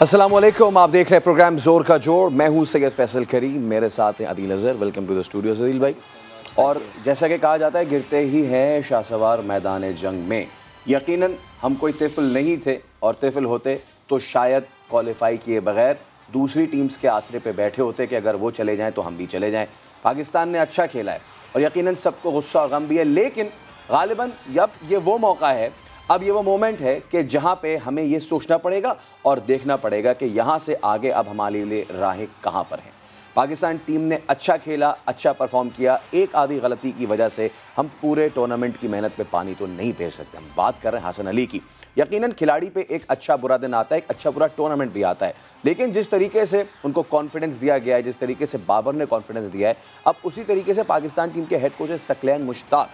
अस्सलाम वालेकुम, आप देख रहे हैं प्रोग्राम जोर का जोड़। मैं हूं सैयद फैसल करीम, मेरे साथ हैं Adeel Azhar. Welcome to the studio Adeel भाई। और जैसा कि कहा जाता है, गिरते ही हैं शाहसवार मैदान जंग में। यकीनन हम कोई तिफल नहीं थे, और तिफल होते तो शायद क्वालिफाई किए बगैर दूसरी टीम्स के आसरे पे बैठे होते कि अगर वो चले जाएं तो हम भी चले जाएं। पाकिस्तान ने अच्छा खेला है और यकीनन सबको गुस्सा और गम भी है, लेकिन गालिबन अब ये वो मौका है, अब ये वो मोमेंट है कि जहाँ पे हमें ये सोचना पड़ेगा और देखना पड़ेगा कि यहाँ से आगे अब हमारे लिए राहें कहाँ पर हैं। पाकिस्तान टीम ने अच्छा खेला, अच्छा परफॉर्म किया। एक आधी गलती की वजह से हम पूरे टूर्नामेंट की मेहनत पे पानी तो नहीं फेर सकते। हम बात कर रहे हैं हसन अली की। यकीनन खिलाड़ी पे एक अच्छा बुरा दिन आता है, एक अच्छा बुरा टूर्नामेंट भी आता है, लेकिन जिस तरीके से उनको कॉन्फिडेंस दिया गया है, जिस तरीके से बाबर ने कॉन्फिडेंस दिया है, अब उसी तरीके से पाकिस्तान टीम के हेड कोच सकलैन मुश्ताक,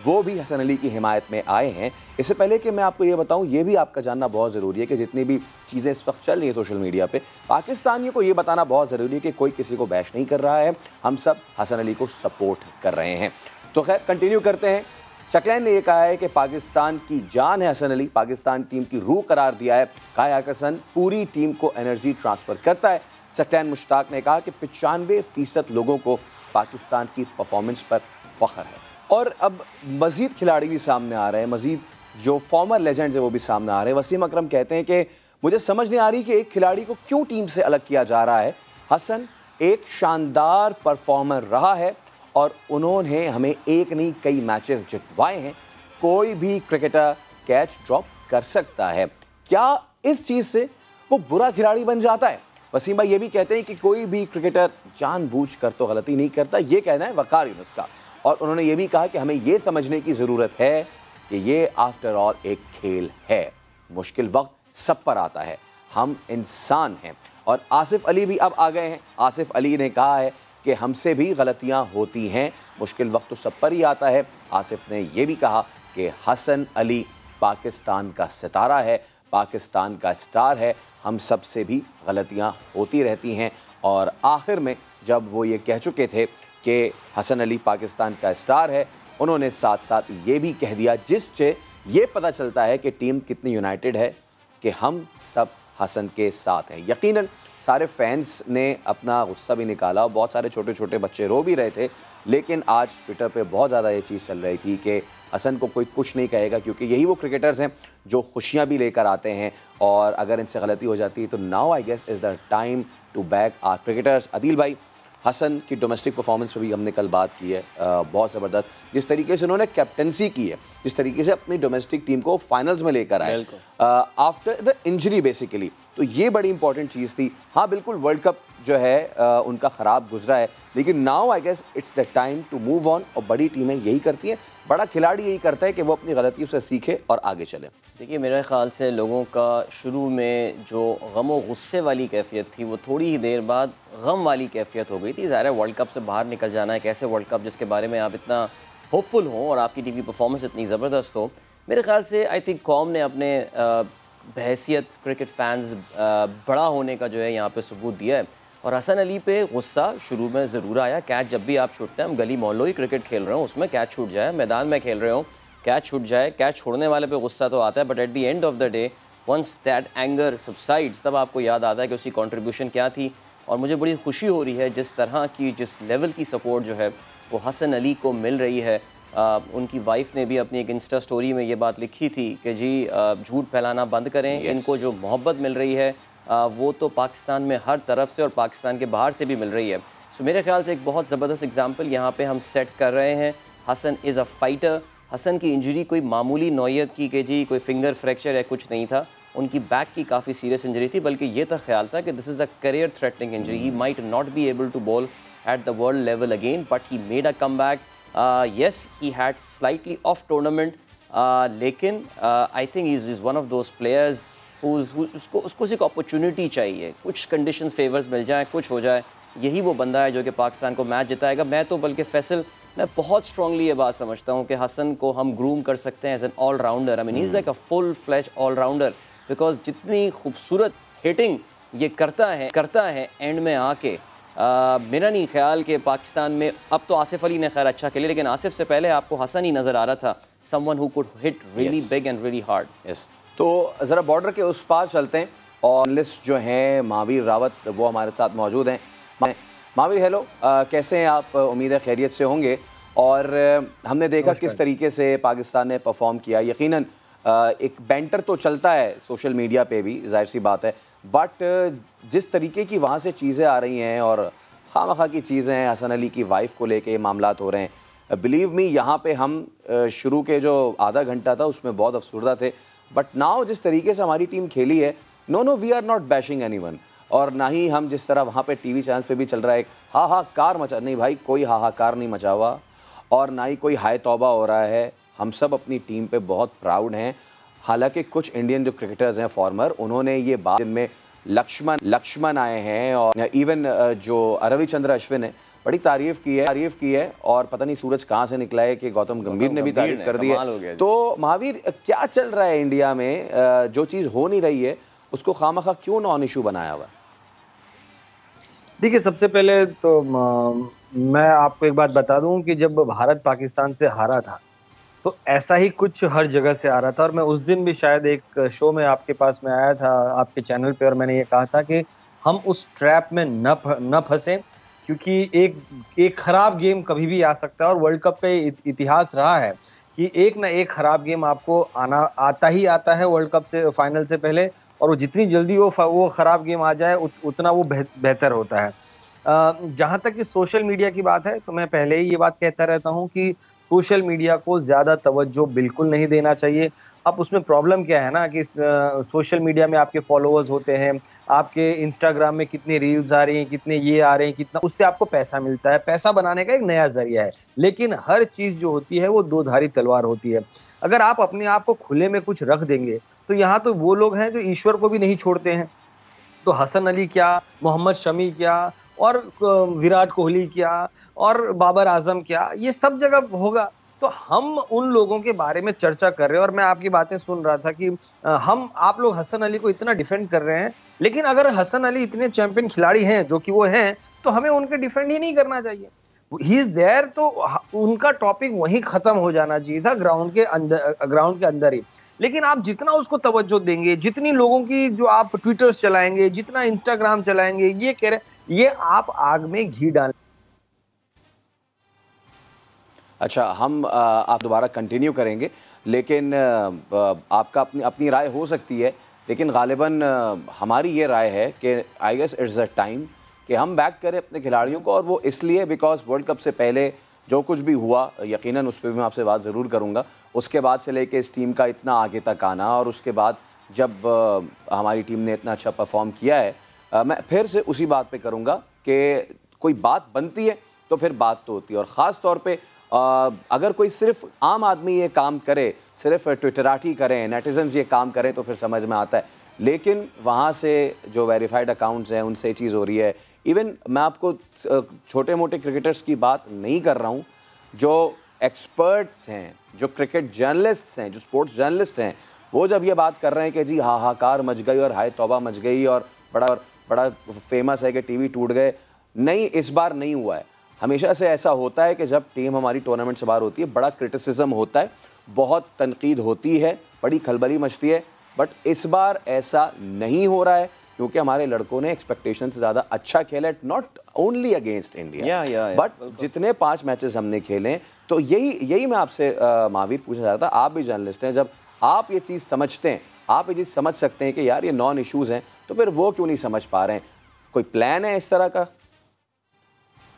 वो भी हसन अली की हिमायत में आए हैं। इससे पहले कि मैं आपको ये बताऊं, ये भी आपका जानना बहुत ज़रूरी है कि जितनी भी चीज़ें इस वक्त चल रही है सोशल मीडिया पे, पाकिस्तानियों को ये बताना बहुत ज़रूरी है कि कोई किसी को बैश नहीं कर रहा है, हम सब हसन अली को सपोर्ट कर रहे हैं। तो खैर कंटिन्यू करते हैं। सकलैन ने यह कहा है कि पाकिस्तान की जान है हसन अली, पाकिस्तान टीम की रूह करार दिया है। कहा हसन पूरी टीम को एनर्जी ट्रांसफ़र करता है। सकलैन मुश्ताक ने कहा कि 95% लोगों को पाकिस्तान की परफॉर्मेंस पर फ़ख्र है। और अब मज़ीद खिलाड़ी भी सामने आ रहे हैं, मज़ीद जो फॉर्मर लेजेंड्स हैं वो भी सामने आ रहे हैं। वसीम अकरम कहते हैं कि मुझे समझ नहीं आ रही कि एक खिलाड़ी को क्यों टीम से अलग किया जा रहा है। हसन एक शानदार परफॉर्मर रहा है और उन्होंने हमें एक नहीं कई मैचेस जितवाए हैं। कोई भी क्रिकेटर कैच ड्रॉप कर सकता है। क्या इस चीज़ से वो बुरा खिलाड़ी बन जाता है? वसीम भाई ये भी कहते हैं कि कोई भी क्रिकेटर जानबूझकर तो गलती नहीं करता, ये कहना है वकार यूनुस का। और उन्होंने ये भी कहा कि हमें ये समझने की ज़रूरत है कि ये आफ्टर ऑल एक खेल है, मुश्किल वक्त सब पर आता है, हम इंसान हैं। और आसिफ अली भी अब आ गए हैं। आसिफ अली ने कहा है कि हमसे भी गलतियां होती हैं, मुश्किल वक्त तो सब पर ही आता है। आसिफ ने यह भी कहा कि हसन अली पाकिस्तान का सितारा है, पाकिस्तान का स्टार है, हम सब से भी गलतियां होती रहती हैं। और आखिर में जब वो ये कह चुके थे कि हसन अली पाकिस्तान का स्टार है, उन्होंने साथ साथ ये भी कह दिया जिससे ये पता चलता है कि टीम कितनी यूनाइटेड है, कि हम सब हसन के साथ हैं। यकीनन सारे फैंस ने अपना गुस्सा भी निकाला और बहुत सारे छोटे छोटे बच्चे रो भी रहे थे, लेकिन आज ट्विटर पे बहुत ज़्यादा ये चीज़ चल रही थी कि हसन को कोई कुछ नहीं कहेगा, क्योंकि यही वो क्रिकेटर्स हैं जो खुशियाँ भी लेकर आते हैं, और अगर इनसे गलती हो जाती है तो now I guess is the time to back our cricketers. Adeel भाई, हसन की डोमेस्टिक परफॉर्मेंस पे भी हमने कल बात की है, बहुत ज़बरदस्त जिस तरीके से उन्होंने कैप्टनसी की है, जिस तरीके से अपनी डोमेस्टिक टीम को फाइनल्स में लेकर आए आफ्टर द इंजरी बेसिकली, तो ये बड़ी इंपॉर्टेंट चीज़ थी। हाँ बिल्कुल, वर्ल्ड कप जो है उनका ख़राब गुजरा है, लेकिन now I guess it's the time to move on. और बड़ी टीमें यही करती हैं, बड़ा खिलाड़ी यही करता है कि वो अपनी गलतियों से सीखे और आगे चले। देखिए, मेरे ख़्याल से लोगों का शुरू में जो गम और गुस्से वाली कैफियत थी, वो थोड़ी ही देर बाद गम वाली कैफियत हो गई थी। ज़ाहिर है वर्ल्ड कप से बाहर निकल जाना है, कैसे वर्ल्ड कप जिसके बारे में आप इतना होपफुल हों और आपकी टीम की परफॉर्मेंस इतनी ज़बरदस्त हो। मेरे ख़्याल से आई थिंक कौम ने अपने बहैसियत क्रिकेट फैंस बड़ा होने का जो है यहाँ पे सबूत दिया है। और हसन अली पे गुस्सा शुरू में ज़रूर आया। कैच जब भी आप छूटते हैं, हम गली मोहल्लों ही क्रिकेट खेल रहे हो, उसमें कैच छूट जाए, मैदान में खेल रहे हो, कैच छूट जाए, कैच छोड़ने वाले पे गुस्सा तो आता है, but at the end of the day once that anger subsides, तब आपको याद आता है कि उसकी कंट्रीब्यूशन क्या थी। और मुझे बड़ी खुशी हो रही है जिस तरह की, जिस लेवल की सपोर्ट जो है वो हसन अली को मिल रही है। उनकी वाइफ ने भी अपनी एक इंस्टा स्टोरी में ये बात लिखी थी कि जी झूठ फैलाना बंद करें, इनको जो मोहब्बत मिल रही है वो तो पाकिस्तान में हर तरफ से और पाकिस्तान के बाहर से भी मिल रही है। सो मेरे ख्याल से एक बहुत ज़बरदस्त एग्जांपल यहाँ पे हम सेट कर रहे हैं। Hasan is a fighter. Hasan की इंजरी कोई मामूली नौयत की कि जी कोई फिंगर फ्रैक्चर है, कुछ नहीं था। उनकी बैक की काफ़ी सीरियस इंजरी थी, बल्कि ये था ख्याल था कि this is the career threatening injury, he might not be able to ball at the world level again, but he made a comeback. Yes, he had slightly off tournament, लेकिन I think is one of those players उसको सिर्फ opportunity चाहिए, कुछ conditions favours मिल जाए, कुछ हो जाए, यही वो बंदा है जो कि पाकिस्तान को मैच जिताएगा। मैं तो बल्कि फैसल, मैं बहुत स्ट्रांगली ये बात समझता हूँ कि हसन को हम ग्रूम कर सकते हैं as an all rounder. I mean he is like a full flash all rounder, because जितनी खूबसूरत हिटिंग ये करता है एंड में आके, मेरा नहीं ख्याल कि पाकिस्तान में, अब तो आसिफ अली ने खैर अच्छा खेले, लेकिन आसिफ से पहले आपको हसन ही नज़र आ रहा था, someone who could hit really big and really hard. Yes, तो ज़रा बॉर्डर के उस पार चलते हैं और लिस्ट जो हैं महावीर रावत, वो हमारे साथ मौजूद हैं। महावीर हेलो, कैसे हैं आप? उम्मीद है खैरियत से होंगे। और हमने देखा किस तरीके से पाकिस्तान ने परफॉर्म किया। यकीनन एक बैंटर तो चलता है सोशल मीडिया पे भी, जाहिर सी बात है, बट जिस तरीके की वहाँ से चीज़ें आ रही हैं और खामखा की चीज़ें हैं, हसन अली की वाइफ को लेके मामलात हो रहे हैं, बिलीव मी यहाँ पे हम शुरू के जो आधा घंटा था उसमें बहुत अफसरदा थे, बट नाउ जिस तरीके से हमारी टीम खेली है, no we are not bashing anyone. और ना ही हम जिस तरह वहाँ पे टीवी चैनल्स पे भी चल रहा है हाहाकार मचा, नहीं भाई, कोई हाहाकार नहीं मचा हुआ और ना ही कोई हाय तौबा हो रहा है। हम सब अपनी टीम पे बहुत प्राउड हैं। हालांकि कुछ इंडियन जो क्रिकेटर्स हैं फॉर्मर, उन्होंने ये बात, जिनमें लक्ष्मण आए हैं और इवन जो रविचंद्र अश्विन है, बड़ी तारीफ़ की है और पता नहीं सूरज कहाँ से निकला है कि गौतम गंभीर ने भी तारीफ़ कर दी है। तो महावीर, क्या चल रहा है इंडिया में? जो चीज़ हो नहीं रही है उसको खामखा क्यों नॉन इशू बनाया हुआ? देखिए, सबसे पहले तो मैं आपको एक बात बता दूं कि जब भारत पाकिस्तान से हारा था तो ऐसा ही कुछ हर जगह से आ रहा था। और मैं उस दिन भी शायद एक शो में आपके पास में आया था, आपके चैनल पे, और मैंने ये कहा था कि हम उस ट्रैप में न फंसें, क्योंकि एक खराब गेम कभी भी आ सकता है। और वर्ल्ड कप का इतिहास रहा है कि एक ना एक खराब गेम आपको आता ही आता है वर्ल्ड कप से, फाइनल से पहले। और वो जितनी जल्दी वो खराब गेम आ जाए उतना वो बेहतर होता है। जहाँ तक कि सोशल मीडिया की बात है, तो मैं पहले ही ये बात कहता रहता हूँ कि सोशल मीडिया को ज़्यादा तवज्जो बिल्कुल नहीं देना चाहिए। अब उसमें प्रॉब्लम क्या है ना कि सोशल मीडिया में आपके फॉलोअर्स होते हैं, आपके इंस्टाग्राम में कितनी रील्स आ रही हैं, कितने ये आ रहे हैं, कितना उससे आपको पैसा मिलता है। पैसा बनाने का एक नया ज़रिया है, लेकिन हर चीज़ जो होती है वो दो धारी तलवार होती है। अगर आप अपने आप को खुले में कुछ रख देंगे तो यहाँ तो वो लोग हैं जो ईश्वर को भी नहीं छोड़ते हैं। तो हसन अली क्या, मोहम्मद शमी क्या, और विराट कोहली क्या, और बाबर आजम क्या, ये सब जगह होगा। तो हम उन लोगों के बारे में चर्चा कर रहे हैं। और मैं आपकी बातें सुन रहा था कि आप लोग हसन अली को इतना डिफेंड कर रहे हैं, लेकिन अगर हसन अली इतने चैंपियन खिलाड़ी हैं जो कि वो हैं, तो हमें उनके डिफेंड ही नहीं करना चाहिए। ही इज देयर, तो उनका टॉपिक वहीं खत्म हो जाना चाहिए था, ग्राउंड के अंदर ही। लेकिन आप जितना उसको तवज्जो देंगे, जितनी लोगों की जो आप ट्विटर्स चलाएंगे, जितना इंस्टाग्राम चलाएंगे, ये कह रहे, ये आप आग में घी डाल। अच्छा, हम आप दोबारा कंटिन्यू करेंगे, लेकिन आपका अपनी राय हो सकती है, लेकिन गालिबन हमारी ये राय है कि I guess it's a time कि हम बैक करें अपने खिलाड़ियों को। और वो इसलिए बिकॉज वर्ल्ड कप से पहले जो कुछ भी हुआ, यकीनन उस पर भी मैं आपसे बात ज़रूर करूँगा। उसके बाद से लेके इस टीम का इतना आगे तक आना, और उसके बाद जब हमारी टीम ने इतना अच्छा परफॉर्म किया है, मैं फिर से उसी बात पे करूँगा कि कोई बात बनती है तो फिर बात तो होती है। और ख़ास तौर पे अगर कोई सिर्फ आम आदमी ये काम करे, सिर्फ ट्विटराटी करें, नेटिजन्स ये काम करें, तो फिर समझ में आता है। लेकिन वहाँ से जो वेरीफाइड अकाउंट्स हैं उनसे चीज़ हो रही है। इवन मैं आपको छोटे मोटे क्रिकेटर्स की बात नहीं कर रहा हूँ, जो एक्सपर्ट्स हैं, जो क्रिकेट जर्नलिस्ट हैं, जो स्पोर्ट्स जर्नलिस्ट हैं, वो जब ये बात कर रहे हैं कि जी हाहाकार मच गई और हाय तौबा मच गई और बड़ा फेमस है कि टीवी टूट गए, नहीं, इस बार नहीं हुआ है। हमेशा से ऐसा होता है कि जब टीम हमारी टूर्नामेंट से बाहर होती है, बड़ा क्रिटिसिज्म होता है, बहुत तनकीद होती है, बड़ी खलबली मचती है, बट इस बार ऐसा नहीं हो रहा है क्योंकि हमारे लड़कों ने एक्सपेक्टेशन से ज़्यादा अच्छा खेला है, not only against India, but जितने 5 मैचेस हमने खेले। तो यही मैं आपसे महावीर पूछना चाहता था, आप भी जर्नलिस्ट हैं, जब आप ये चीज़ समझते हैं, आप ये चीज़ समझ सकते हैं कि यार ये नॉन इश्यूज़ हैं, तो फिर वो क्यों नहीं समझ पा रहे हैं? कोई प्लान है इस तरह का?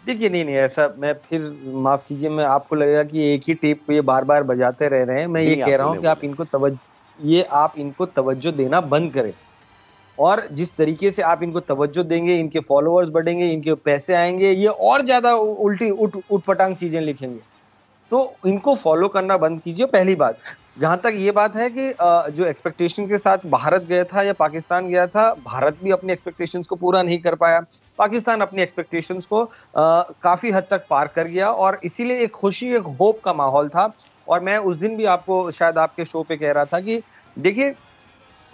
देखिए, नहीं ऐसा, मैं फिर माफ कीजिए, मैं आपको लगेगा कि एक ही टेप को ये बार बार बजाते रह रहे हैं। मैं ये कह रहा हूँ कि आप इनको तवज्जो देना बंद करें। और जिस तरीके से आप इनको तवज्जो देंगे, इनके फॉलोअर्स बढ़ेंगे, इनके पैसे आएंगे, ये और ज्यादा उल्टी उठपटांग चीजें लिखेंगे। तो इनको फॉलो करना बंद कीजिए, पहली बात। जहां तक ये बात है कि जो एक्सपेक्टेशन के साथ भारत गया था या पाकिस्तान गया था, भारत भी अपनी एक्सपेक्टेशंस को पूरा नहीं कर पाया, पाकिस्तान अपनी एक्सपेक्टेशंस को काफी हद तक पार कर गया। और इसीलिए एक खुशी, एक होप का माहौल था। और मैं उस दिन भी आपको शायद आपके शो पे कह रहा था कि देखिए,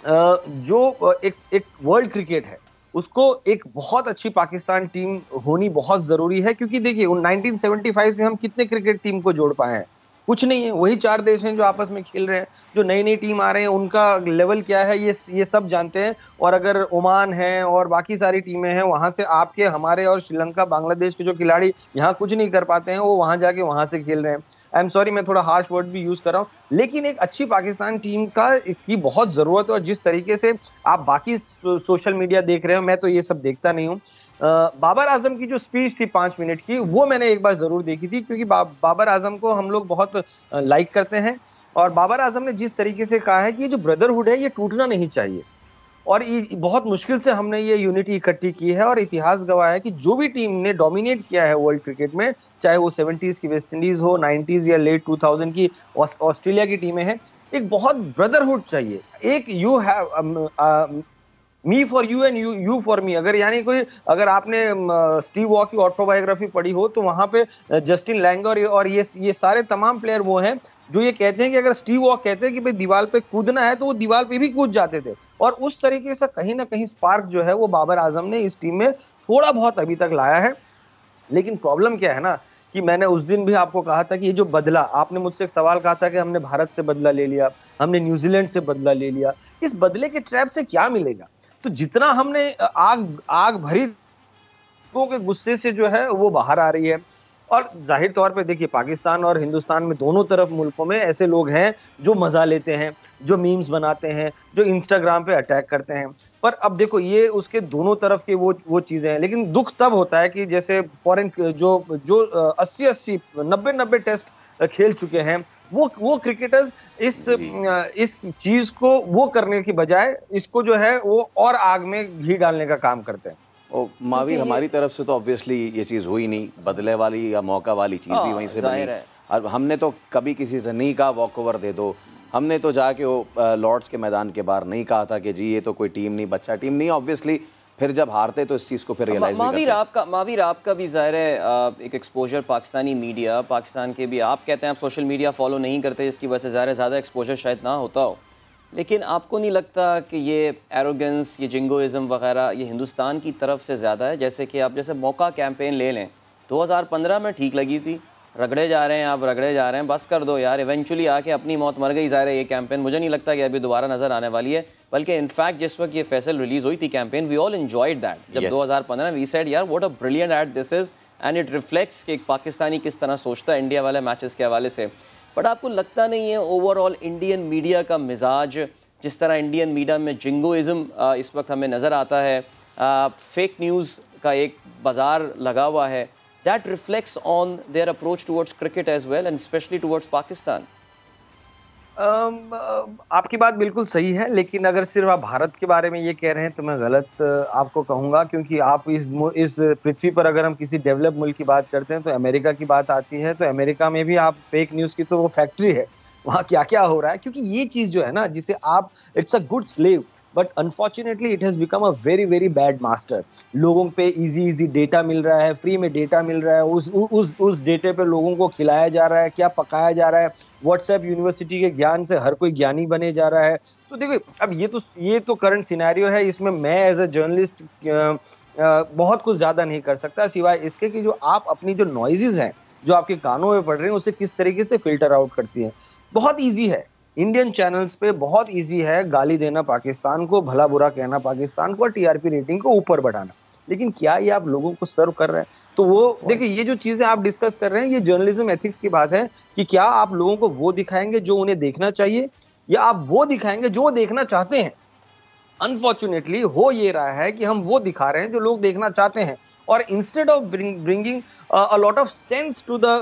जो एक वर्ल्ड क्रिकेट है, उसको एक बहुत अच्छी पाकिस्तान टीम होनी बहुत जरूरी है। क्योंकि देखिए, 1975 से हम कितने क्रिकेट टीम को जोड़ पाए हैं, कुछ नहीं है। वही 4 देश हैं जो आपस में खेल रहे हैं। जो नई नई टीम आ रहे हैं उनका लेवल क्या है ये सब जानते हैं। और अगर ओमान है और बाकी सारी टीमें हैं, वहां से आपके, हमारे और श्रीलंका, बांग्लादेश के जो खिलाड़ी यहाँ कुछ नहीं कर पाते हैं, वो वहां जाके वहां से खेल रहे हैं। आई एम सॉरी, मैं थोड़ा हार्श वर्ड भी यूज कर रहा हूँ, लेकिन एक अच्छी पाकिस्तान टीम की बहुत जरूरत है। और जिस तरीके से आप बाकी सोशल मीडिया देख रहे हो, मैं तो ये सब देखता नहीं हूँ। बाबर आजम की जो स्पीच थी 5 मिनट की, वो मैंने एक बार जरूर देखी थी, क्योंकि बाबर आजम को हम लोग बहुत लाइक करते हैं। और बाबर आजम ने जिस तरीके से कहा है कि ये जो ब्रदरहुड है ये टूटना नहीं चाहिए, और ये बहुत मुश्किल से हमने ये यूनिटी इकट्ठी की है। और इतिहास गवाह है कि जो भी टीम ने डोमिनेट किया है वर्ल्ड क्रिकेट में, चाहे वो 70s की वेस्ट इंडीज हो, 90s या लेट 2000 की ऑस्ट्रेलिया की टीमें हैं, एक बहुत ब्रदरहुड चाहिए। एक you have me for you and you for me. अगर आपने स्टीव वॉ की ऑटोबायोग्राफी पढ़ी हो, तो वहां पे जस्टिन लैंगर और ये सारे तमाम प्लेयर वो हैं जो ये कहते हैं कि अगर स्टीव वॉ कहते हैं कि भाई दीवार पे कूदना है, तो वो दीवार पे भी कूद जाते थे। और उस तरीके से कहीं ना कहीं स्पार्क जो है वो बाबर आजम ने इस टीम में थोड़ा बहुत अभी तक लाया है। लेकिन प्रॉब्लम क्या है ना, कि मैंने उस दिन भी आपको कहा था कि ये जो बदला, आपने मुझसे एक सवाल कहा था कि हमने भारत से बदला ले लिया, हमने न्यूजीलैंड से बदला ले लिया, इस बदले के ट्रैप से क्या मिलेगा? तो जितना हमने आग भरी के गुस्से से जो है वो बाहर आ रही है। और जाहिर तौर पे देखिए, पाकिस्तान और हिंदुस्तान में दोनों तरफ मुल्कों में ऐसे लोग हैं जो मजा लेते हैं, जो मीम्स बनाते हैं, जो इंस्टाग्राम पे अटैक करते हैं। पर अब देखो, ये उसके दोनों तरफ के वो चीजें हैं। लेकिन दुख तब होता है कि जैसे फॉरेन जो 80 90 टेस्ट खेल चुके हैं, वो क्रिकेटर्स इस चीज को वो करने की बजाय इसको जो है वो और आग में घी डालने का काम करते हैं। ओ मावीर, हमारी तरफ से तो ऑब्वियसली ये चीज़ हुई नहीं, बदले वाली या मौका वाली चीज़ भी वहीं से बनी। और हमने तो कभी किसी से नहीं कहा वॉक ओवर दे दो। हमने तो जाके वो लॉर्ड्स के मैदान के बाहर नहीं कहा था कि जी ये तो कोई टीम नहीं, बच्चा टीम नहीं। ऑब्वियसली फिर जब हारते तो इस चीज़ को फिर रियलाइज नहीं करते। मावीर, आपका भी ज़ाहिर है एक एक्सपोजर पाकिस्तानी मीडिया, पाकिस्तान के भी, आप कहते हैं आप सोशल मीडिया फॉलो नहीं करते, जिसकी वजह से ज़ाहिर ज़्यादा एक्सपोजर शायद ना होता हो। लेकिन आपको नहीं लगता कि ये एरोगेंस, ये जिंगोइज़म वगैरह ये हिंदुस्तान की तरफ से ज़्यादा है? जैसे कि आप जैसे मौका कैंपेन ले लें, 2015 में ठीक लगी थी, रगड़े जा रहे हैं आप, रगड़े जा रहे हैं, बस कर दो यार, इवेंचुअली आके अपनी मौत मर गई। ज़ाहिर है ये कैंपेन मुझे नहीं लगता कि अभी दोबारा नज़र आने वाली है, बल्कि इनफैक्ट जिस वक्त ये फैसल रिलीज़ हुई थी campaign, we all enjoyed that. जब 2015 वी सेड यार what a brilliant ad this is, and it reflects कि एक पाकिस्तानी किस तरह सोचता है इंडिया वाले मैचेस के हवाले से। बट आपको लगता नहीं है ओवरऑल इंडियन मीडिया का मिजाज, जिस तरह इंडियन मीडिया में जिंगोइज़म इस वक्त हमें नज़र आता है, फेक न्यूज़ का एक बाज़ार लगा हुआ है, that reflects on their approach towards cricket as well, and especially towards Pakistan? आपकी बात बिल्कुल सही है, लेकिन अगर सिर्फ आप भारत के बारे में ये कह रहे हैं तो मैं गलत आपको कहूँगा, क्योंकि आप इस पृथ्वी पर अगर हम किसी डेवलप मुल्क की बात करते हैं तो अमेरिका की बात आती है। तो अमेरिका में भी आप फेक न्यूज़ की तो वो फैक्ट्री है, वहाँ क्या क्या हो रहा है। क्योंकि ये चीज़ जो है ना, जिसे आप, it's a good slave, but unfortunately it has become a very very bad master. लोगों पे इजी डेटा मिल रहा है, फ्री में डेटा मिल रहा है, उस डेटे पे लोगों को खिलाया जा रहा है, क्या पकाया जा रहा है। व्हाट्सएप यूनिवर्सिटी के ज्ञान से हर कोई ज्ञानी बने जा रहा है। तो देखिए, अब ये तो करंट सिनेरियो है, इसमें मैं एज अ जर्नलिस्ट बहुत कुछ ज़्यादा नहीं कर सकता, सिवाय इसके कि जो आप अपनी जो नॉइजेज हैं जो आपके कानों में पड़ रहे हैं उसे किस तरीके से फिल्टर आउट करती हैं। बहुत ईजी है, इंडियन चैनल्स पे बहुत इजी है गाली देना पाकिस्तान को, भला बुरा कहना पाकिस्तान को, टीआरपी रेटिंग को ऊपर बढ़ाना। लेकिन क्या ये आप लोगों को सर्व कर रहे हैं? तो वो देखिए, ये जो चीजें आप डिस्कस कर रहे हैं, ये जर्नलिज्म एथिक्स की बात है कि क्या आप लोगों को वो दिखाएंगे जो उन्हें देखना चाहिए, या आप वो दिखाएंगे जो वो देखना चाहते हैं। अनफॉर्चुनेटली हो ये रहा है कि हम वो दिखा रहे हैं जो लोग देखना चाहते हैं, और instead of bringing a lot of sense to the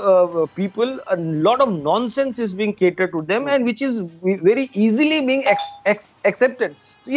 people, a lot of nonsense is being catered to them, and which is very easily being accepted. तो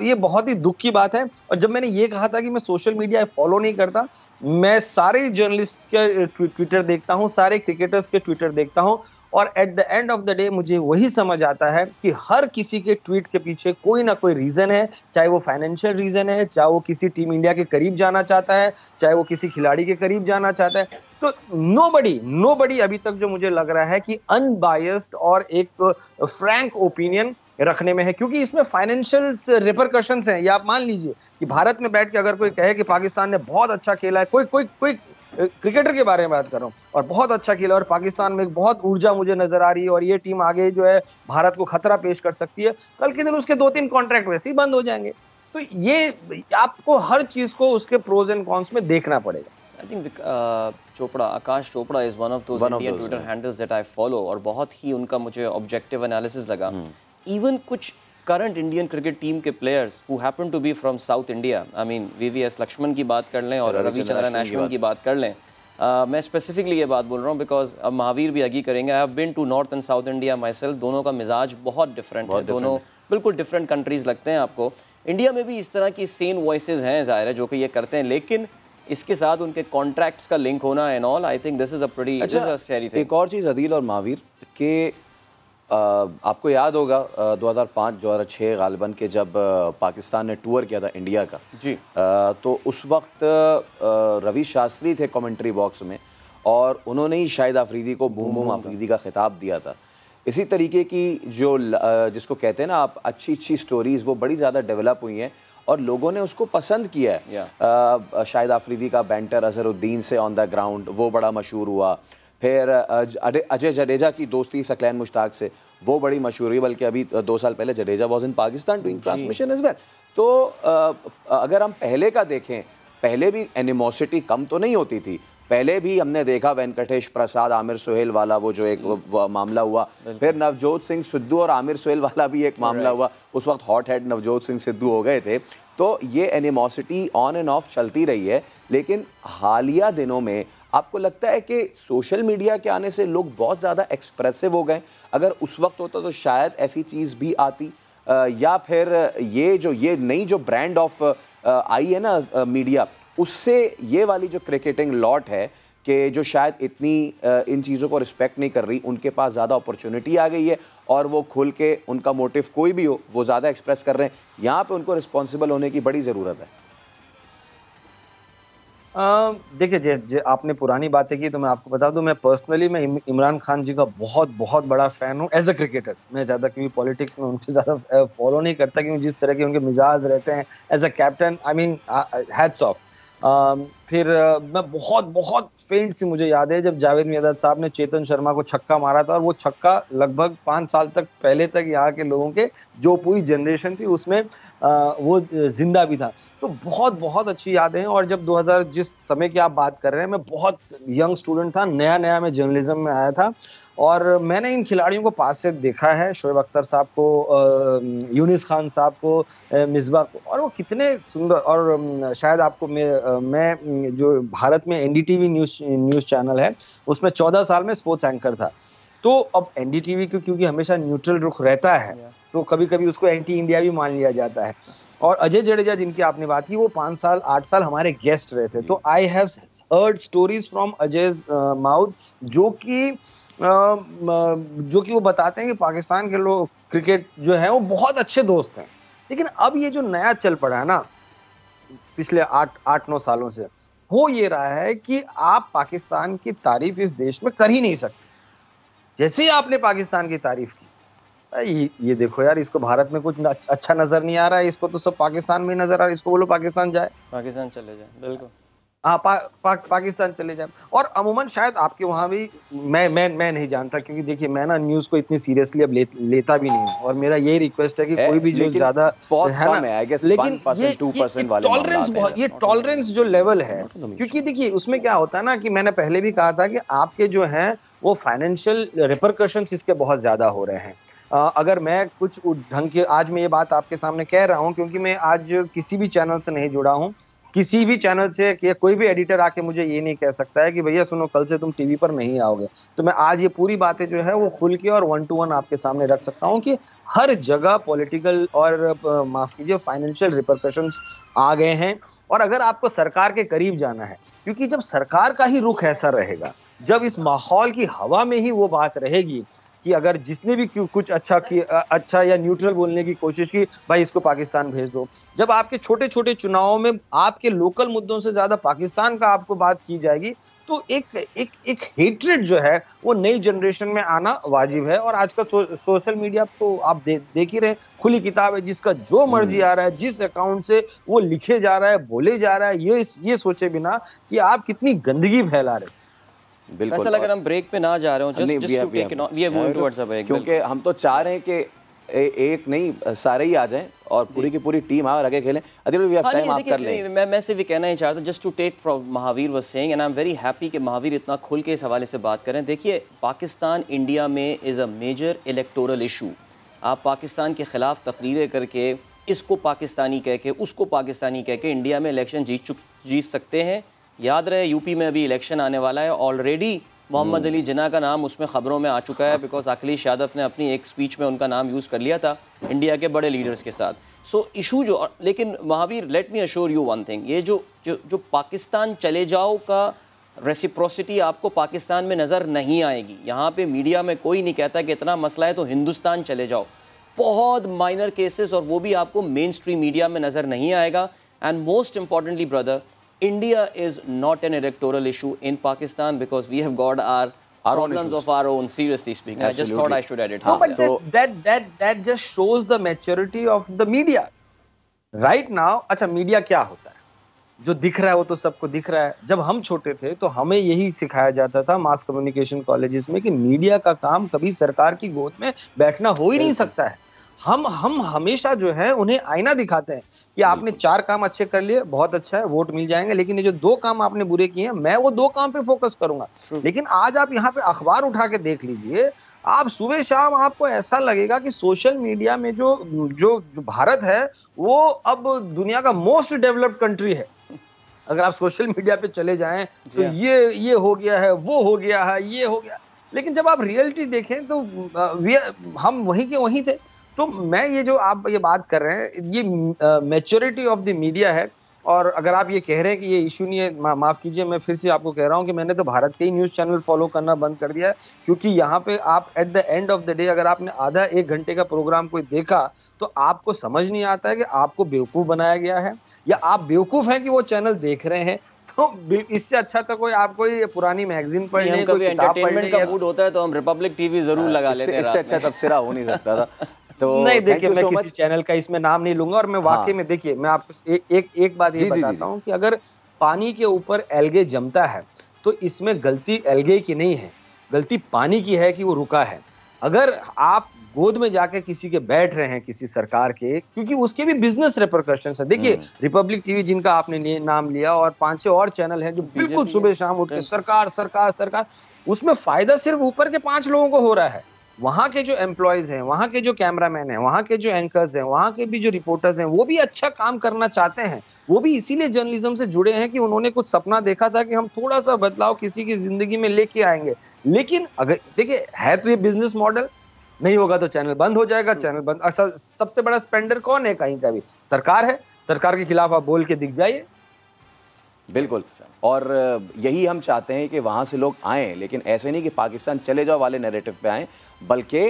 ये बहुत ही दुख की बात है। और जब मैंने ये कहा था कि मैं सोशल मीडिया फॉलो नहीं करता, मैं सारे जर्नलिस्ट के ट्विटर देखता हूँ, सारे क्रिकेटर्स के ट्विटर देखता हूँ, और eight the end of the day मुझे वही समझ आता है कि हर किसी के ट्वीट के पीछे कोई ना कोई रीजन है, चाहे वो फाइनेंशियल रीजन है, चाहे वो किसी टीम इंडिया के करीब जाना चाहता है, चाहे वो किसी खिलाड़ी के करीब जाना चाहता है। तो नोबडी अभी तक जो मुझे लग रहा है कि अनबायस्ड और एक फ्रैंक ओपिनियन रखने में है, क्योंकि इसमें फाइनेंशियल रिपरकशंस हैं। या आप मान लीजिए कि भारत में बैठ के अगर कोई कहे कि पाकिस्तान ने बहुत अच्छा खेला है, कोई क्रिकेटर के बारे में बात कर रहा हूँ, और बहुत अच्छा खेला और पाकिस्तान में बहुत ऊर्जा मुझे नजर आ रही है और ये टीम आगे जो है भारत को खतरा पेश कर सकती है। कल के दिन उसके 2-3 कॉन्ट्रैक्ट वैसे ही बंद हो जाएंगे। तो ये आपको हर चीज को उसके प्रोज एंड कॉन्स में देखना पड़ेगा। I think Chopra, Akash Chopra is one of those Indian Twitter handles that I follow और बहुत ही उनका मुझे ऑब्जेक्टिव एनालिसिस लगा। इवन कुछ करंट इंडियन क्रिकेट टीम के players who happen to be from South India, I mean VVS Laxman की बात कर लें और रविचंद्रन अश्विन की बात कर लें, मैं स्पेसिफिकली ये बात बोल रहा हूँ बिकॉज अब महावीर भी अगी करेंगे। I have been to north and south India myself, दोनों का मिजाज बहुत डिफरेंट है, दोनों बिल्कुल डिफरेंट कंट्रीज़ लगते हैं आपको। इंडिया में भी इस तरह की सेन वॉइसेस हैं ज़ाहिर है जो कि ये करते हैं, लेकिन इसके साथ उनके कॉन्ट्रैक्ट्स का लिंक होना and all, I think this is a pretty scary thing. एक और चीज़ अदील और महावीर के आपको याद होगा 2005-2006 गालिबन के जब पाकिस्तान ने टूर किया था इंडिया का जी, तो उस वक्त रवि शास्त्री थे कमेंट्री बॉक्स में और उन्होंने ही शाहिद आफरीदी को बूम बूम आफरीदी का खिताब दिया था। इसी तरीके की जो जिसको कहते हैं ना आप अच्छी अच्छी स्टोरीज़ वो बड़ी ज़्यादा डेवलप हुई हैं और लोगों ने उसको पसंद किया है। शाहिद आफरीदी का बैंटर अजहरुद्दीन से ऑन द ग्राउंड वो बड़ा मशहूर हुआ, फिर अजय जडेजा की दोस्ती सकलैन मुश्ताक से वो बड़ी मशहूर हुई, बल्कि अभी 2 साल पहले Jadeja was in Pakistan doing transmission as well. तो अगर हम पहले का देखें, पहले भी एनिमोसिटी कम तो नहीं होती थी, पहले भी हमने देखा वेंकटेश प्रसाद आमिर सुहेल वाला वो जो एक मामला हुआ, फिर नवजोत सिंह सिद्धू और आमिर सुहेल वाला भी एक मामला हुआ, उस वक्त हॉट हेड नवजोत सिंह सिद्धू हो गए थे। तो ये एनिमोसिटी ऑन एंड ऑफ चलती रही है, लेकिन हालिया दिनों में आपको लगता है कि सोशल मीडिया के आने से लोग बहुत ज़्यादा एक्सप्रेसिव हो गए? अगर उस वक्त होता तो शायद ऐसी चीज़ भी आती, या फिर ये नई जो ब्रांड ऑफ आई है ना मीडिया, उससे ये वाली जो क्रिकेटिंग लॉट है कि जो शायद इतनी इन चीज़ों को रिस्पेक्ट नहीं कर रही, उनके पास ज़्यादा अपॉर्चुनिटी आ गई है और वो खुल के उनका मोटिव कोई भी हो वो ज़्यादा एक्सप्रेस कर रहे हैं, यहाँ पे उनको रिस्पॉन्सिबल होने की बड़ी ज़रूरत है। देखिए, आपने पुरानी बातें की तो मैं आपको बता दूं, मैं पर्सनली मैं इमरान खान जी का बहुत बहुत बड़ा फैन हूं एज अ क्रिकेटर। मैं ज़्यादा क्योंकि पॉलिटिक्स में उनसे ज़्यादा फॉलो नहीं करता, क्योंकि जिस तरह के उनके मिजाज रहते हैं as a captain, I mean hats off. फिर मैं बहुत बहुत फेंट सी मुझे याद है जब जावेद मियाँदाद साहब ने चेतन शर्मा को छक्का मारा था, और वो छक्का लगभग 5 साल तक पहले तक यहाँ के लोगों के जो पूरी जनरेशन थी उसमें वो जिंदा भी था। तो बहुत बहुत अच्छी यादें हैं। और जब 2000 जिस समय की आप बात कर रहे हैं, मैं बहुत यंग स्टूडेंट था, नया नया मैं जर्नलिज्म में आया था, और मैंने इन खिलाड़ियों को पास से देखा है, शोएब अख्तर साहब को, यूनिस खान साहब को, मिसबा को, और वो कितने सुंदर। और शायद आपको मैं जो भारत में एनडीटीवी न्यूज़ चैनल है उसमें 14 साल में स्पोर्ट्स एंकर था। तो अब एनडीटीवी क्योंकि हमेशा न्यूट्रल रुख रहता है, तो कभी कभी उसको एंटी इंडिया भी मान लिया जाता है। और अजय जडेजा जिनकी आपने बात की, वो 5 साल 8 साल हमारे गेस्ट रहे थे। तो I have heard stories from Ajay mouth जो कि वो बताते हैं कि पाकिस्तान के लोग क्रिकेट जो है वो बहुत अच्छे दोस्त हैं। लेकिन अब ये जो नया चल पड़ा है ना पिछले 8-9 सालों से, हो ये रहा है कि आप पाकिस्तान की तारीफ इस देश में कर ही नहीं सकते। जैसे ही आपने पाकिस्तान की तारीफ की, ये देखो यार, इसको भारत में कुछ अच्छा नजर नहीं आ रहा है, इसको तो सब पाकिस्तान में नजर आ रहा है, इसको बोलो पाकिस्तान जाए, पाकिस्तान चले जाए। बिल्कुल, हाँ, पाकिस्तान चले जाए। और अमूमन शायद आपके वहाँ भी, मैं नहीं जानता, क्योंकि देखिए मैं ना न्यूज़ को इतनी सीरियसली अब लेता भी नहीं हूँ, और मेरा यही रिक्वेस्ट है कि कोई भी जो ज्यादा है ना, लेकिन ये टॉलरेंस जो लेवल है, क्योंकि देखिए उसमें क्या होता है ना कि मैंने पहले भी कहा था कि आपके जो हैं वो फाइनेंशियल रिपरकशंस इसके बहुत ज्यादा हो रहे हैं। अगर मैं कुछ ढंग के, आज मैं ये बात आपके सामने कह रहा हूँ क्योंकि मैं आज किसी भी चैनल से नहीं जुड़ा हूँ, किसी भी चैनल से कि कोई भी एडिटर आके मुझे ये नहीं कह सकता है कि भैया सुनो कल से तुम टीवी पर नहीं आओगे। तो मैं आज ये पूरी बातें जो है वो खुल के और 1-to-1 आपके सामने रख सकता हूँ कि हर जगह पॉलिटिकल और माफ कीजिए फाइनेंशियल रिपरकशंस आ गए हैं। और अगर आपको सरकार के करीब जाना है, क्योंकि जब सरकार का ही रुख ऐसा रहेगा, जब इस माहौल की हवा में ही वो बात रहेगी, कि अगर जिसने भी कुछ अच्छा या न्यूट्रल बोलने की कोशिश की, भाई इसको पाकिस्तान भेज दो। जब आपके छोटे छोटे चुनावों में आपके लोकल मुद्दों से ज्यादा पाकिस्तान का आपको बात की जाएगी, तो एक हेट्रेड जो है वो नई जनरेशन में आना वाजिब है। और आज का सोशल मीडिया तो आप देख ही रहे, खुली किताब है, जिसका जो मर्जी आ रहा है, जिस अकाउंट से वो लिखे जा रहा है, बोले जा रहा है, ये सोचे बिना कि आप कितनी गंदगी फैला रहे। बिल्कुल, अगर हम ब्रेक पे ना जा रहे हो, just to take it on, we are moving towards a break, क्योंकि हम तो चाह रहे हैं कि एक नहीं सारे ही आ जाएं और पूरी की पूरी टीम आए और आगे खेलें। अदिल वी हैव टाइम, आप कर लें। मैं सिर्फ ये कहना ही चाहता हूं, just to take from Mahavir was saying, and I am very happy कि महावीर इतना खुल के इस हवाले से बात करें। देखिए, पाकिस्तान इंडिया में is a major electoral issue. आप पाकिस्तान के ख़िलाफ़ तकरीरें करके, इसको पाकिस्तानी कह के, उसको पाकिस्तानी कह के इंडिया में इलेक्शन जीत सकते हैं। याद रहे, यूपी में अभी इलेक्शन आने वाला है, ऑलरेडी मोहम्मद अली जिन्ना का नाम उसमें ख़बरों में आ चुका है, बिकॉज अखिलेश यादव ने अपनी एक स्पीच में उनका नाम यूज़ कर लिया था इंडिया के बड़े लीडर्स के साथ। सो इशू जो, लेकिन Mahavir, let me assure you one thing, ये जो पाकिस्तान चले जाओ का रेसिप्रोसिटी आपको पाकिस्तान में नज़र नहीं आएगी। यहाँ पे मीडिया में कोई नहीं कहता कि इतना मसला है तो हिंदुस्तान चले जाओ, बहुत माइनर केसेस, और वो भी आपको मेन स्ट्रीम मीडिया में नज़र नहीं आएगा। And most importantly brother, India is not an electoral issue in Pakistan because we have got our problems of our own, seriously speaking. Absolutely. I just thought I should add it. No, but that just shows the maturity of the media. Right now, अच्छा media क्या होता है? जो दिख रहा है वो तो सबको दिख रहा है। जब हम छोटे थे तो हमें यही सिखाया जाता था मास कम्युनिकेशन कॉलेजेस में कि मीडिया का काम कभी सरकार की गोद में बैठना हो ही नहीं सकता है। हम हमेशा जो है उन्हें आईना दिखाते हैं कि आपने 4 काम अच्छे कर लिए, बहुत अच्छा है, वोट मिल जाएंगे, लेकिन ये जो 2 काम आपने बुरे किए हैं, मैं वो 2 काम पे फोकस करूंगा। लेकिन आज आप यहाँ पे अखबार उठा के देख लीजिए, आप सुबह शाम आपको ऐसा लगेगा कि सोशल मीडिया में जो भारत है वो अब दुनिया का मोस्ट डेवलप्ड कंट्री है। अगर आप सोशल मीडिया पे चले जाएं तो ये हो गया है, वो हो गया है, ये हो गया, लेकिन जब आप रियलिटी देखें तो हम वहीं के वहीं थे। तो मैं ये जो आप ये बात कर रहे हैं, ये मैच्योरिटी ऑफ द मीडिया है। और अगर आप ये कह रहे हैं कि ये इशू नहीं है, माफ़ कीजिए, मैं फिर से आपको कह रहा हूँ कि मैंने तो भारत के ही न्यूज़ चैनल फॉलो करना बंद कर दिया है, क्योंकि यहाँ पे आप eight the end of the day अगर आपने आधा 1 घंटे का प्रोग्राम कोई देखा तो आपको समझ नहीं आता है कि आपको बेवकूफ़ बनाया गया है या आप बेवकूफ़ हैं कि वो चैनल देख रहे हैं। तो इससे अच्छा तो कोई आप कोई पुरानी मैगजीन पढ़ लें, कोई किताब पढ़ लें। का मूड होता है तो हम रिपब्लिक टीवी जरूर लगा लेते हैं। इससे अच्छा तबसरा हो नहीं सकता था। तो नहीं, देखिए, मैं किसी चैनल का इसमें नाम नहीं लूंगा, और मैं वाकई में, देखिए, मैं आपको एक बात ये बताता हूँ कि अगर पानी के ऊपर एल्गे जमता है तो इसमें गलती एल्गे की नहीं है, गलती पानी की है कि वो रुका है। अगर आप गोद में जाके किसी के बैठ रहे हैं, किसी सरकार के, क्योंकि उसके भी बिजनेस रिपरकशंस है। देखिए, रिपब्लिक टीवी जिनका आपने नाम लिया और 5-6 और चैनल हैं जो बिल्कुल सुबह शाम उठ के सरकार सरकार सरकार, उसमें फायदा सिर्फ ऊपर के 5 लोगों को हो रहा है। वहां के जो एम्प्लॉयज हैं, वहां के जो कैमरामैन हैं, वहां के जो एंकर्स हैं, वहां के भी जो रिपोर्टर्स हैं, वो भी अच्छा काम करना चाहते हैं। वो भी इसीलिए जर्नलिज्म से जुड़े हैं कि उन्होंने कुछ सपना देखा था कि हम थोड़ा सा बदलाव किसी की जिंदगी में लेके आएंगे। लेकिन अगर देखिए, है तो ये बिजनेस मॉडल, नहीं होगा तो चैनल बंद हो जाएगा। चैनल बंद, सबसे बड़ा स्पेंडर कौन है कहीं का भी? सरकार है। सरकार के खिलाफ आप बोल के दिख जाइए। बिल्कुल, और यही हम चाहते हैं कि वहाँ से लोग आएँ, लेकिन ऐसे नहीं कि पाकिस्तान चले जाओ वाले नैरेटिव पे आएँ, बल्कि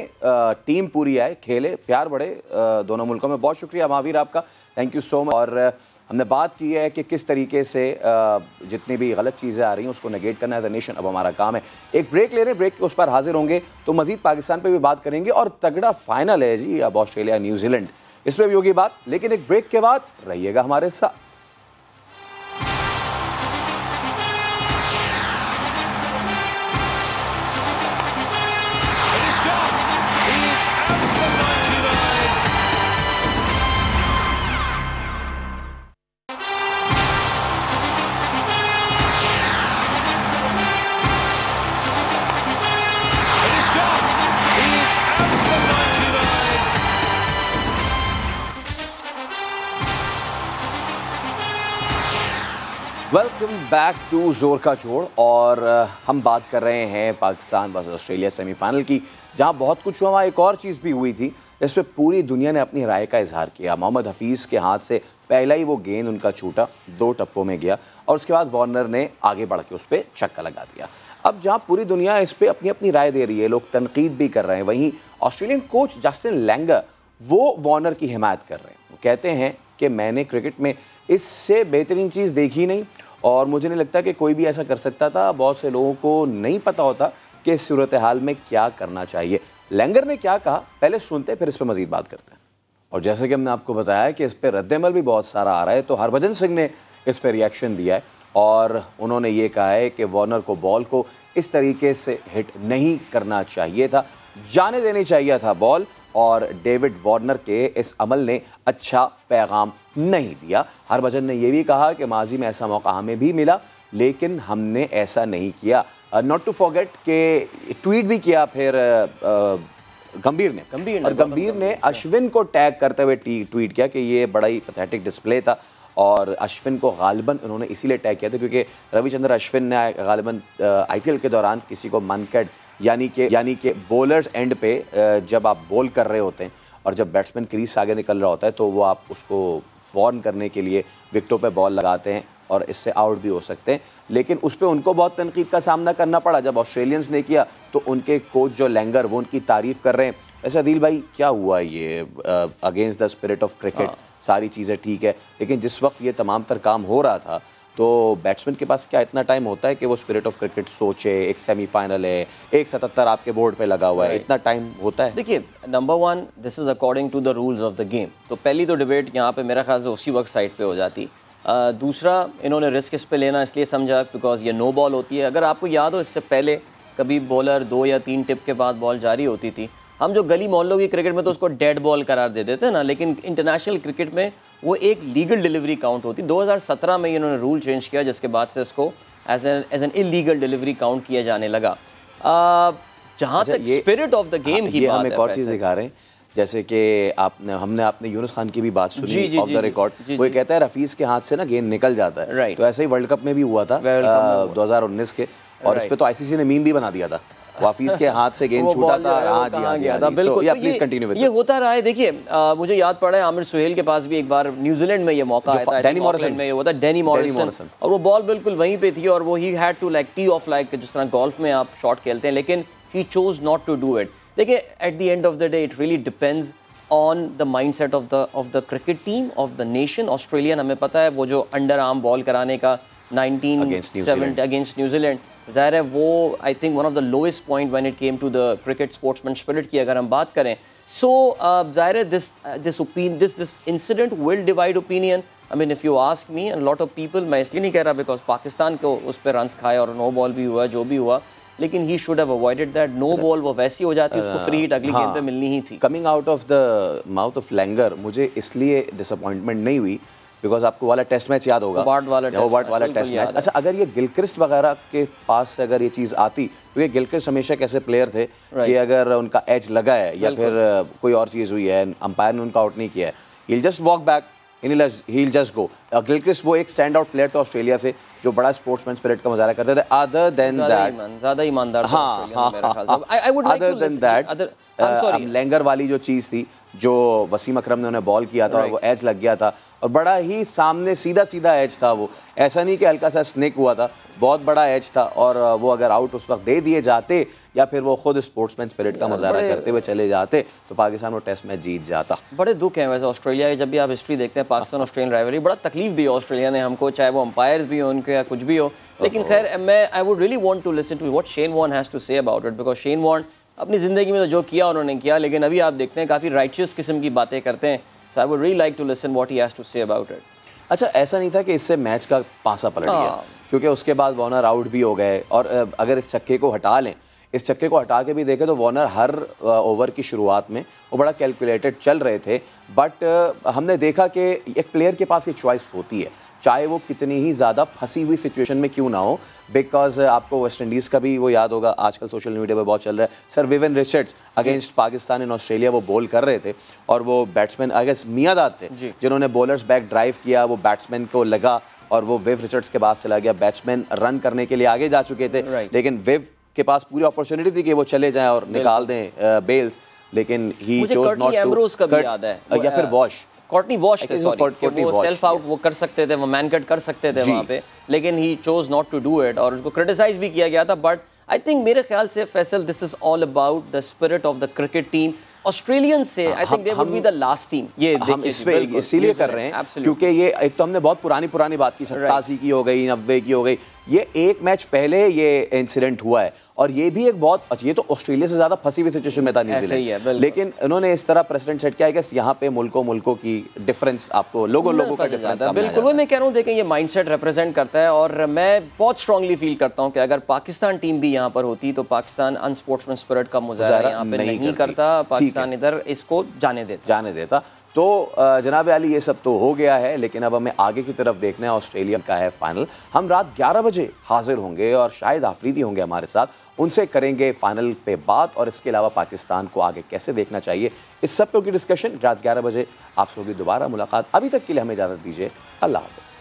टीम पूरी आए, खेले, प्यार बढ़े दोनों मुल्कों में। बहुत शुक्रिया महावीर आपका, थैंक यू सो मच। और हमने बात की है कि किस तरीके से जितनी भी गलत चीज़ें आ रही हैं उसको नेगेट करना एज अ नेशन अब हमारा काम है। एक ब्रेक ले रहे हैं, ब्रेक के उस पर हाजिर होंगे तो मज़ीद पाकिस्तान पर भी बात करेंगे, और तगड़ा फाइनल है जी अब ऑस्ट्रेलिया न्यूजीलैंड, इस पर भी होगी बात, लेकिन एक ब्रेक के बाद रहिएगा हमारे साथ। वेलकम बैक टू जोर का जोड़, और हम बात कर रहे हैं पाकिस्तान वर्सेस ऑस्ट्रेलिया सेमीफाइनल की, जहां बहुत कुछ हुआ। एक और चीज़ भी हुई थी इस पर पूरी दुनिया ने अपनी राय का इजहार किया। मोहम्मद हफीज़ के हाथ से पहला ही वो गेंद उनका छूटा, 2 टप्पों में गया, और उसके बाद वार्नर ने आगे बढ़ के उस पर छक्का लगा दिया। अब जहां पूरी दुनिया इस पे अपनी अपनी राय दे रही है, लोग तनकीद भी कर रहे हैं, वहीं ऑस्ट्रेलियन कोच जस्टिन लैंगर वो वार्नर की हिमायत कर रहे हैं। वो कहते हैं कि मैंने क्रिकेट में इससे बेहतरीन चीज़ देखी नहीं और मुझे नहीं लगता कि कोई भी ऐसा कर सकता था। बहुत से लोगों को नहीं पता होता कि इस सूरत हाल में क्या करना चाहिए। लैंगर ने क्या कहा, पहले सुनते फिर इस पर मजीद बात करते हैं। और जैसे कि हमने आपको बताया कि इस पर रद्दमल भी बहुत सारा आ रहा है, तो हरभजन सिंह ने इस पर रिएक्शन दिया है और उन्होंने ये कहा है कि वार्नर को बॉल को इस तरीके से हिट नहीं करना चाहिए था, जाने देनी चाहिए था बॉल, और डेविड वार्नर के इस अमल ने अच्छा पैगाम नहीं दिया। हरभजन ने यह भी कहा कि माजी में ऐसा मौका हमें भी मिला लेकिन हमने ऐसा नहीं किया। नॉट टू फॉरगेट के ट्वीट भी किया फिर गंभीर ने अश्विन को टैग करते हुए ट्वीट किया कि ये बड़ा ही पैथेटिक डिस्प्ले था और अश्विन को गालिबन उन्होंने इसीलिए टैग किया था क्योंकि रविचंद्र अश्विन ने गालिबन आईपीएल के दौरान किसी को मनकट यानी कि बॉलर्स एंड पे जब आप बॉल कर रहे होते हैं और जब बैट्समैन क्रीज से आगे निकल रहा होता है तो वो आप उसको वार्न करने के लिए विकेटों पे बॉल लगाते हैं और इससे आउट भी हो सकते हैं, लेकिन उस पर उनको बहुत तनकीद का सामना करना पड़ा। जब ऑस्ट्रेलियंस ने किया तो उनके कोच जो लैंगर वो उनकी तारीफ कर रहे हैं। ऐसा दिल भाई क्या हुआ ये against the spirit of cricket, सारी चीज़ें ठीक है, लेकिन जिस वक्त ये तमाम तर काम हो रहा था तो बैट्समैन के पास क्या इतना टाइम होता है कि वो स्पिरिट ऑफ क्रिकेट सोचे? एक सेमीफाइनल है, 177 आपके बोर्ड पे लगा हुआ है, इतना टाइम होता है? देखिए, number one, this is according to the rules of the game. तो पहली तो डिबेट यहाँ पे मेरा ख्याल से उसी वक्त साइड पे हो जाती। दूसरा, इन्होंने रिस्क इस पे लेना इसलिए समझा बिकॉज ये नो बॉल होती है। अगर आपको याद हो इससे पहले कभी बॉलर 2 या 3 टिप के बाद बॉल जारी होती थी, हम जो गली मोहल्लों की क्रिकेट में तो उसको डेड बॉल करार दे देते हैं ना, लेकिन इंटरनेशनल क्रिकेट में वो एक लीगल डिलीवरी काउंट होती। 2017 में इन्होंने रूल चेंज किया जिसके बाद से इसको as an illegal delivery count किया जाने लगा। जहाँ तक स्पिरिट ऑफ द गेम की बात हम एक और चीज़ दिखा रहे हैं, जैसे कि हमने आपने यूनुस खान की भी बात सुनी ऑफ द रिकॉर्ड। वो ये कहता है रफीज के हाथ से ना गेंद निकल जाता है, तो ऐसे ही वर्ल्ड कप में भी हुआ था 2019 के, और इस पे तो आईसीसी ने मीम भी बना दिया था, वाफिज के हाथ से गेंद छूटा था। हाँ जी, बिल्कुल। Please continue with. ये होता रहा है। देखिए, मुझे याद पड़ा है आमिर सुहेल के पास भी एक बार न्यूजीलैंड में ये मौका आया था, डैनी मॉरिसन में, ये होता डैनी मॉरिसन, और वो बॉल बिल्कुल वहीं पे थी और वो he had to like tee off like जिस तरह गोल्फ में आप शॉट खेलते हैं, लेकिन he chose not to do it. देखिए, at the end of the day it really depends on the mindset of the cricket team of the nation. Australian, हमें पता है वो जो अंडर आर्म बॉल कराने का 1970 अगेंस्ट न्यूजीलैंड, ज़ाहिर है वो I think one of the lowest point when it came to the cricket sportsman spirit की अगर हम बात करें। सो ज़ाहिर है this incident will divide opinion. I mean, if you ask me and lot of people, मैं इसलिए नहीं कह रहा बिकॉज पाकिस्तान को उस पर रन्स खाए और नो बॉल भी हुआ जो भी हुआ, लेकिन he should have avoided that. No ball वो वैसी हो जाती, उसको फ्री हिट अगली गेंद पे मिलनी ही थी। Coming out of the mouth of Langer मुझे इसलिए डिसअपॉइंटमेंट नहीं हुई बिकॉज आपको वाला टेस्ट मैच याद होगा, होबार्ट वाला टेस्ट मैच। अच्छा, अगर ये गिलक्रिस्ट वगैरह के पास से अगर ये चीज़ आती, क्योंकि गिलक्रिस्ट हमेशा कैसे प्लेयर थे कि अगर उनका एज लगा है या फिर कोई और चीज़ हुई है, अंपायर ने उनका आउट नहीं किया है, he'll just walk back, he'll just go. Gilchrist वो एक स्टैंड आउट प्लेयर था ऑस्ट्रेलिया से जो बड़ा स्पोर्ट्समैन स्पिरिट का मुजाहरा करते थे। अदर देन दैट, ज़्यादा ईमानदार था ऑस्ट्रेलिया मेरे ख्याल से। I would like to listen that, Langer वाली जो चीज़ थी जो वसीम अकरम ने उन्हें बॉल किया था और वो एज लग गया था और बड़ा ही सामने सीधा एज था, वो ऐसा नहीं कि हल्का सा स्नेक हुआ था, बहुत बड़ा एज था, और वो अगर आउट उस वक्त दे दिए जाते या फिर वो खुद स्पोर्ट्समैन स्पिरिट का मुजाहरा करते हुए चले जाते तो पाकिस्तान वो टेस्ट मैच जीत जाता। बड़े दुख हैं वैसे ऑस्ट्रेलिया के, जब भी आप हिस्ट्री देखते हैं पाकिस्तान ऑस्ट्रेलियन राइवलरी, बड़ा तकलीफ दी ऑस्ट्रेलिया ने हमको, चाहे वो अंपायर्स भी हो उनके या कुछ भी हो। लेकिन खैर, मैं I would really want to listen to what Shane Warne has to say about it, because Shane Warne अपनी ज़िंदगी में तो जो किया उन्होंने किया, लेकिन अभी आप देखते हैं काफ़ी राइटियस किस्म की बातें करते हैं। So I would really like to listen what he has to say about it. अच्छा, ऐसा नहीं था कि इससे मैच का पासा पलट गया, क्योंकि उसके बाद वार्नर आउट भी हो गए, और अगर इस छक्के को हटा लें, इस छक्के को हटा के भी देखें तो वार्नर हर ओवर की शुरुआत में वो बड़ा कैलकुलेटेड चल रहे थे, बट हमने देखा कि एक प्लेयर के पास ये चॉइस होती है, चाहे वो कितनी ही ज़्यादा फंसी हुई सिचुएशन में क्यों ना हो। बिकॉज आपको वेस्ट इंडीज़ का भी वो याद होगा, आजकल सोशल मीडिया पर बहुत चल रहा है, sir woven Richards against Pakistan in Australia, वो बॉल कर रहे थे और वो बैट्समैन अगेंस्ट मियादाद थे जिन्होंने बॉलर्स बैक ड्राइव किया, वो बैट्समैन को लगा और वो विव रिचर्ड्स के पास चला गया। बैट्समैन रन करने के लिए आगे जा चुके थे, लेकिन विव के पास पूरी अपॉर्चुनिटी थी कि वो चले जाएं और निकाल दें बेल्स, लेकिन ही चोज नॉट टू, या फिर वॉश कॉर्टनी वॉश थे, सॉरी, वो सेल्फ आउट वो कर सकते थे, वो मैन कट कर सकते थे वहाँ पे, लेकिन he chose not to do it और उसको क्रिटिसाइज भी किया गया था। बट आई थिंक मेरे ख्याल से Faisal this is all about the spirit of the cricket team. Australian से I think they would be the last team. ये हम इस पे इसीलिए कर रहे हैं क्योंकि ये एक तो हमने बहुत पुरानी बात की, 87 की हो गई, 90 की हो गई, ये एक मैच पहले ये इंसिडेंट हुआ है और ये भी एक बहुत अच्छा, ये तो ऑस्ट्रेलिया से ज़्यादा फंसी हुई सिचुएशन में था न्यूजीलैंड, लेकिन उन्होंने इस तरह प्रेसिडेंट सेट किया है कि यहाँ पे मुल्कों की डिफरेंस आपको लोगों का डिफरेंस बिल्कुल वो मैं कह रहा हूँ। देखें ये माइंडसेट रिप्रेजेंट करता है और मैं बहुत स्ट्रांगली फील करता हूँ कि अगर पाकिस्तान टीम भी यहाँ पर होती तो पाकिस्तान अनस्पोर्ट्समैन स्पिरिट का मुजाहरा यहाँ पे नहीं करता, पाकिस्तान इधर इसको जाने देता। तो जनाब अली ये सब तो हो गया है, लेकिन अब हमें आगे की तरफ देखना है। ऑस्ट्रेलिया का है फाइनल, हम रात 11 बजे हाजिर होंगे और शायद आफरीदी होंगे हमारे साथ, उनसे करेंगे फाइनल पे बात और इसके अलावा पाकिस्तान को आगे कैसे देखना चाहिए, इस सब की डिस्कशन रात 11 बजे आपसे होगी दोबारा मुलाकात। अभी तक के लिए हमें इजाज़त दीजिए, अल्लाह हाफ़िज़।